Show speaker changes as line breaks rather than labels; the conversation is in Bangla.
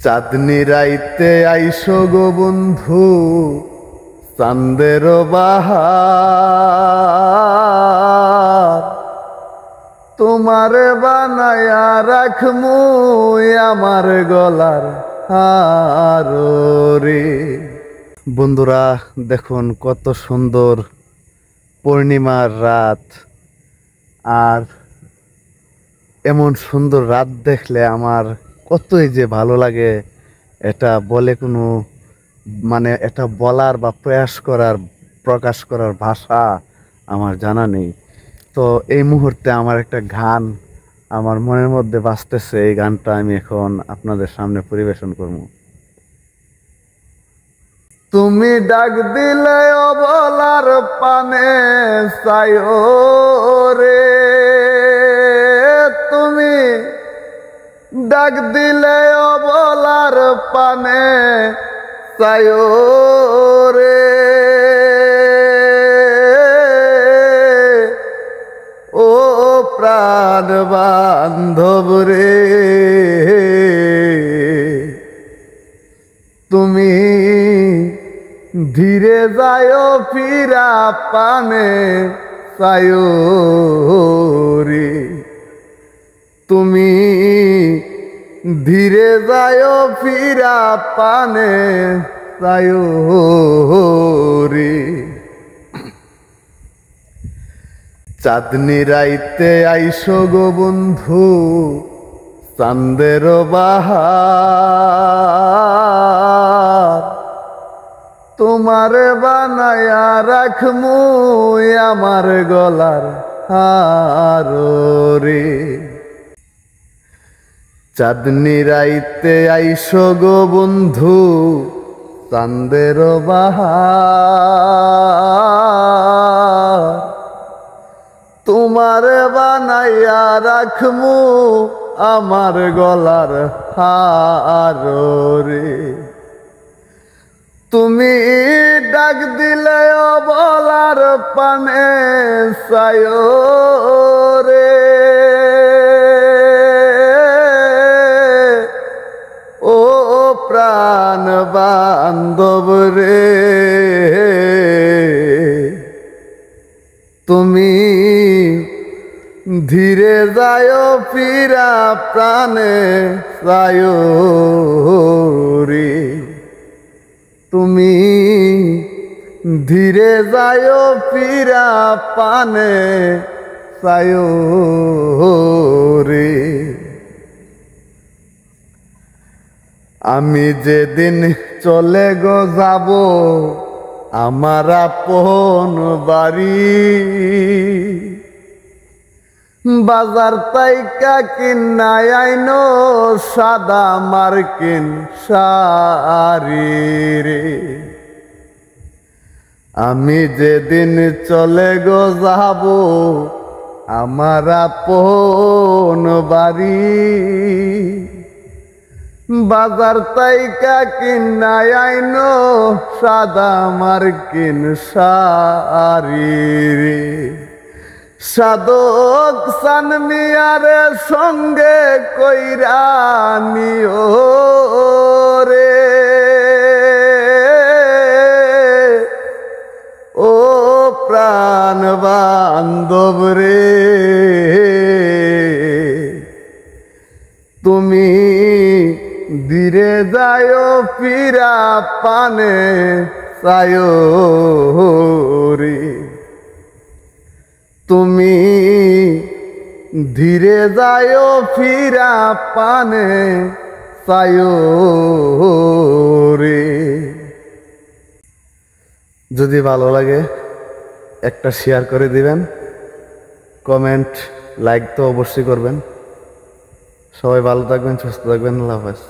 চাঁদনি রাইতে আইসো গো বন্ধু, চাঁদের বাহার তোমার বানায়া রাখমু আমার গলার হার রে। বন্ধুরা দেখুন কত সুন্দর পূর্ণিমার রাত, আর এমন সুন্দর রাত দেখলে আমার কতই যে ভালো লাগে, এটা বলে কোনো এটা বলার বা প্রকাশ করার ভাষা আমার জানা নেই। তো এই মুহূর্তে আমার একটা গান আমার মনের মধ্যে বাজতেছে, এই গানটা আমি এখন আপনাদের সামনে পরিবেশন করব। তুমি ডাক দিলে অবলার পানে সায়ো রে, তুমি ডাক দিলে অবলার পানে সায়ো রে, ও প্রাণ বান্ধব রে, তুমি ধীরে যায় ফিরা পানে সায়ো রে, তুমি ধীরে যায় ফিরা পানে সায়ো রে। চাঁদনি রাইতে আইসো গো বন্ধু, চাঁদের বাহার তোমার বানায়া রাখমু আমার গলার হার রে। চাঁদনি রাইতে আইসো গো বন্ধু, চাঁদের বাহার তোমার বানাইয়া রাখমু আমার গলার হার রে, তুমি ডাক দিলে অবলার পানে সায়ো রে, ও প্রাণ বান্ধব রে, তুমি ধীরে যায় ফিরা প্রাণে সায়ো রে, তুমি ধীরে যায় ফিরা পানে সায়ো রে। আমি যেদিন চলে গো যাব আমার আপন বাড়ি, বাজার তাইকা কিনাই আইনো সাদা মার্কিন শাড়ি রে, আমি যেদিন চলে গো যাব আমার আপন বাড়ি, বাজার তাইকা কিনাই আইনো সাদা মার্কিন শাড়ি রে, সাধক সানমিয়ারে সঙ্গে কইরা নিও রে, ও প্রাণ বান্ধব রে, তুমি ধীরে যায় ফিরা পানে সায়ো রে, তুমি ধীরে যায় ফিরা পানে সায়ো রে। যদি ভালো লাগে একটা শেয়ার করে দিবেন, কমেন্ট লাইক তো অবশ্যই করবেন। সবাই ভালো থাকবেন, সুস্থ থাকবেন, আল্লাহ হাফেজ।